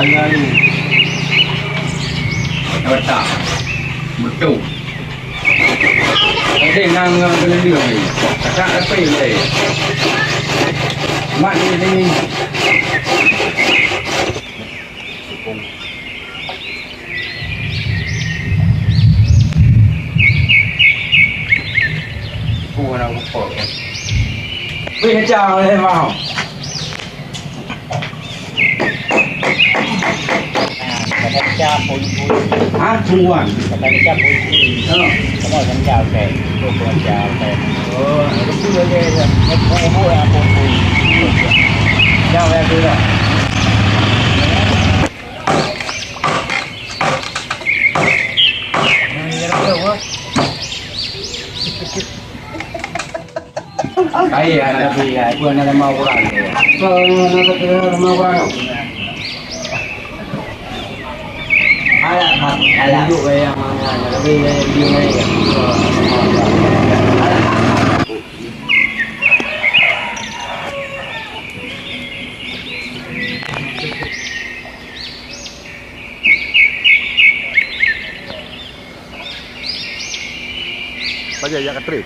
lalu. Letak. Betul. Ada nang gelendang ni. Tak apa ni. Mak ni. Orang lupa. Wih jauh le mau. Kata cha pun. Hả? Trung Quốc. Kata cha pun. Kalau kan jauh ke, tu pun jauh ke. Oh, itu dia dia. Itu ya pun. Jauh ya tu dah. Kaya ada dia, bukan ada mau orang ni. Ada mau orang. Ada juga yang mana lebih dia ni. Saja yang trip.